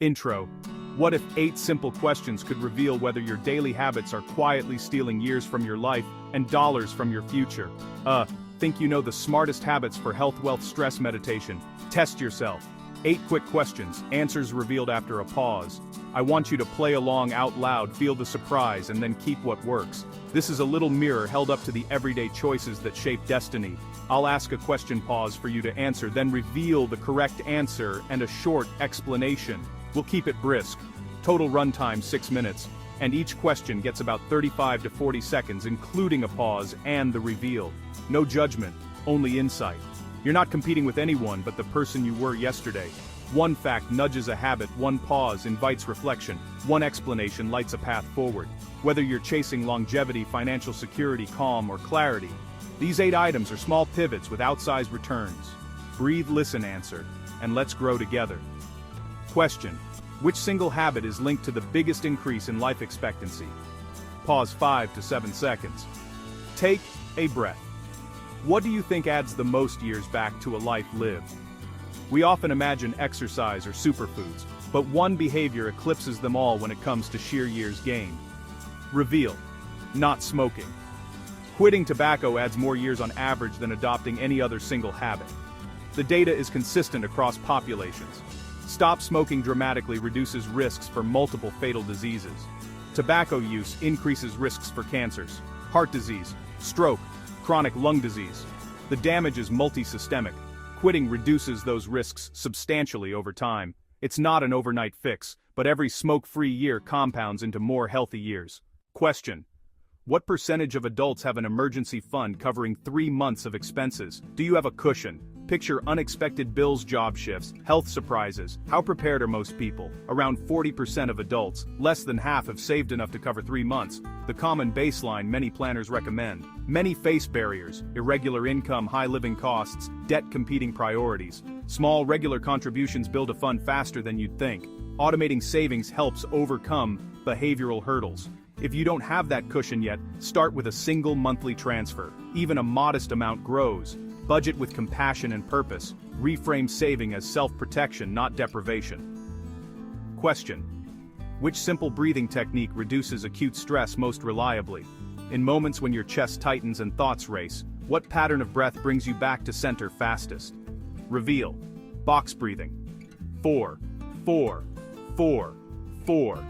Intro. What if 8 simple questions could reveal whether your daily habits are quietly stealing years from your life and dollars from your future? Think you know the smartest habits for health, wealth, stress, meditation? Test yourself. 8 quick questions, answers revealed after a pause. I want you to play along out loud, feel the surprise, and then keep what works. This is a little mirror held up to the everyday choices that shape destiny. I'll ask a question, pause for you to answer, then reveal the correct answer and a short explanation. We'll keep it brisk. Total runtime 6 minutes, and each question gets about 35 to 40 seconds, including a pause and the reveal. No judgment, only insight. You're not competing with anyone but the person you were yesterday. One fact nudges a habit, one pause invites reflection, one explanation lights a path forward. Whether you're chasing longevity, financial security, calm, or clarity, these 8 items are small pivots with outsized returns. Breathe, listen, answer, and let's grow together. Question: which single habit is linked to the biggest increase in life expectancy? Pause 5 to 7 seconds. Take a breath. What do you think adds the most years back to a life lived? We often imagine exercise or superfoods, but one behavior eclipses them all when it comes to sheer years gained. Reveal: not smoking. Quitting tobacco adds more years on average than adopting any other single habit. The data is consistent across populations. Stop smoking dramatically reduces risks for multiple fatal diseases. Tobacco use increases risks for cancers, heart disease, stroke, chronic lung disease. The damage is multi-systemic. Quitting reduces those risks substantially over time. It's not an overnight fix, but every smoke-free year compounds into more healthy years. Question: what percentage of adults have an emergency fund covering 3 months of expenses? Do you have a cushion? Picture unexpected bills, job shifts, health surprises. How prepared are most people? Around 40% of adults, less than half, have saved enough to cover 3 months, the common baseline many planners recommend. Many face barriers: irregular income, high living costs, debt, competing priorities. Small, regular contributions build a fund faster than you'd think. Automating savings helps overcome behavioral hurdles. If you don't have that cushion yet, start with a single monthly transfer. Even a modest amount grows. Budget with compassion and purpose. Reframe saving as self-protection, not deprivation. Question: which simple breathing technique reduces acute stress most reliably? In moments when your chest tightens and thoughts race, what pattern of breath brings you back to center fastest? Reveal: box breathing. 4, 4, 4, 4.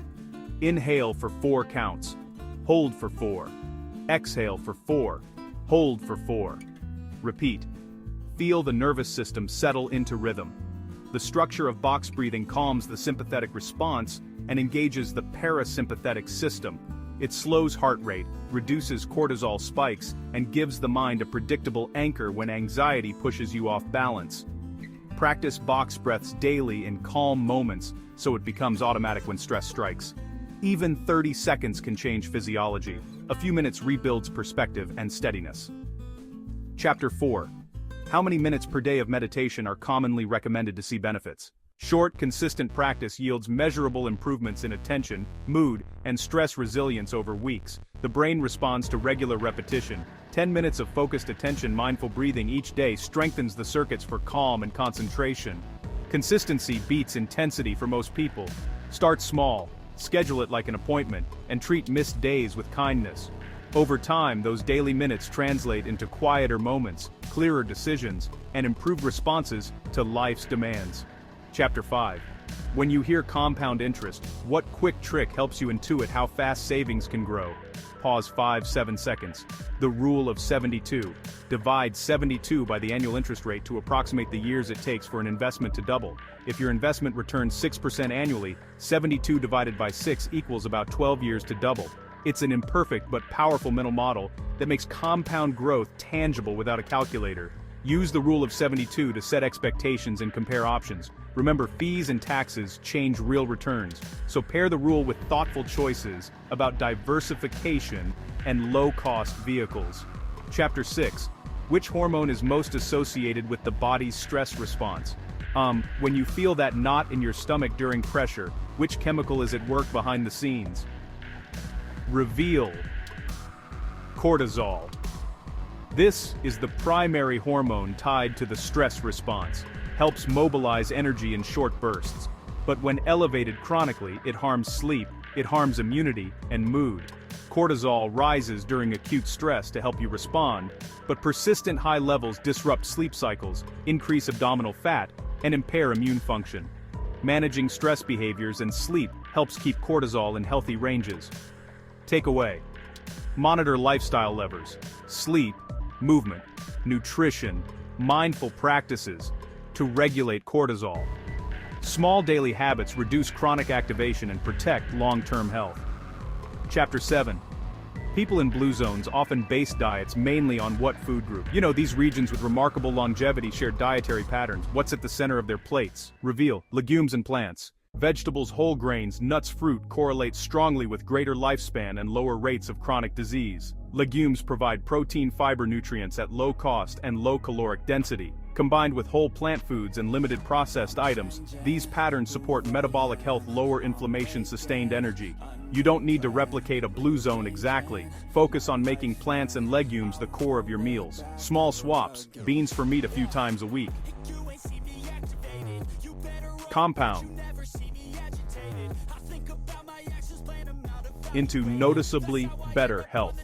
Inhale for 4 counts. Hold for 4. Exhale for 4. Hold for 4. Repeat. Feel the nervous system settle into rhythm. The structure of box breathing calms the sympathetic response and engages the parasympathetic system. It slows heart rate, reduces cortisol spikes, and gives the mind a predictable anchor when anxiety pushes you off balance. Practice box breaths daily in calm moments so it becomes automatic when stress strikes. Even 30 seconds can change physiology. A few minutes rebuilds perspective and steadiness. Chapter 4. How many minutes per day of meditation are commonly recommended to see benefits? Short, consistent practice yields measurable improvements in attention, mood, and stress resilience over weeks. The brain responds to regular repetition. 10 minutes of focused attention, mindful breathing each day strengthens the circuits for calm and concentration. Consistency beats intensity for most people. Start small, schedule it like an appointment, and treat missed days with kindness. Over time, those daily minutes translate into quieter moments, clearer decisions, and improved responses to life's demands. Chapter 5. When you hear compound interest, what quick trick helps you intuit how fast savings can grow? Pause 5-7 seconds. The rule of 72. Divide 72 by the annual interest rate to approximate the years it takes for an investment to double. If your investment returns 6% annually, 72 divided by 6 equals about 12 years to double. It's an imperfect but powerful mental model that makes compound growth tangible without a calculator. Use the rule of 72 to set expectations and compare options. Remember, fees and taxes change real returns, so pair the rule with thoughtful choices about diversification and low-cost vehicles. Chapter 6. Which hormone is most associated with the body's stress response? When you feel that knot in your stomach during pressure, which chemical is at work behind the scenes? Reveal: cortisol. This is the primary hormone tied to the stress response, helps mobilize energy in short bursts. But when elevated chronically, it harms sleep, it harms immunity, and mood. Cortisol rises during acute stress to help you respond, but persistent high levels disrupt sleep cycles, increase abdominal fat, and impair immune function. Managing stress behaviors and sleep helps keep cortisol in healthy ranges. Takeaway: monitor lifestyle levers, sleep, movement, nutrition, mindful practices to regulate cortisol. Small daily habits reduce chronic activation and protect long-term health. Chapter 7. People in blue zones often base diets mainly on what food group? These regions with remarkable longevity share dietary patterns. What's at the center of their plates? Reveal: legumes and plants. Vegetables, whole grains, nuts, fruit correlate strongly with greater lifespan and lower rates of chronic disease. Legumes provide protein, fiber, nutrients at low cost and low caloric density. Combined with whole plant foods and limited processed items, these patterns support metabolic health, lower inflammation, sustained energy. You don't need to replicate a blue zone exactly. Focus on making plants and legumes the core of your meals. Small swaps: beans for meat a few times a week. Compound into noticeably better health.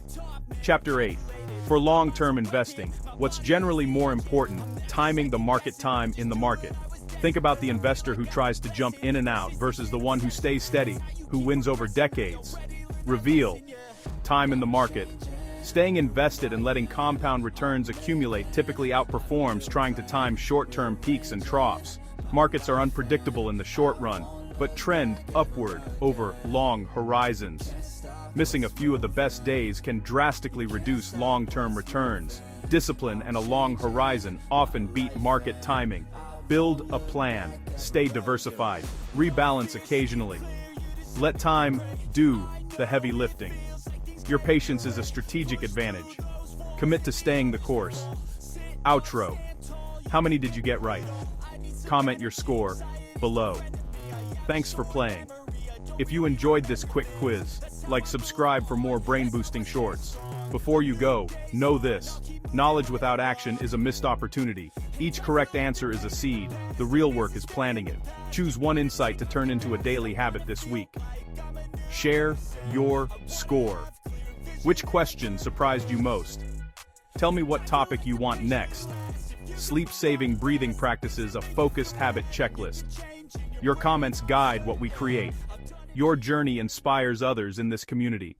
Chapter 8. For long-term investing, what's generally more important? Timing the market. Time in the market. Think about the investor who tries to jump in and out versus the one who stays steady, who wins over decades. Reveal: time in the market. Staying invested and letting compound returns accumulate typically outperforms trying to time short-term peaks and troughs. Markets are unpredictable in the short run, but trend upward over long horizons. Missing a few of the best days can drastically reduce long-term returns. Discipline and a long horizon often beat market timing. Build a plan, stay diversified, rebalance occasionally. Let time do the heavy lifting. Your patience is a strategic advantage. Commit to staying the course. Outro. How many did you get right? Comment your score below. Thanks for playing. If you enjoyed this quick quiz, subscribe for more brain-boosting shorts. Before you go, know this: knowledge without action is a missed opportunity. Each correct answer is a seed. The real work is planting it. Choose one insight to turn into a daily habit this week. Share your score. Which question surprised you most? Tell me what topic you want next. Sleep-saving breathing practices, a focused habit checklist. Your comments guide what we create. Your journey inspires others in this community.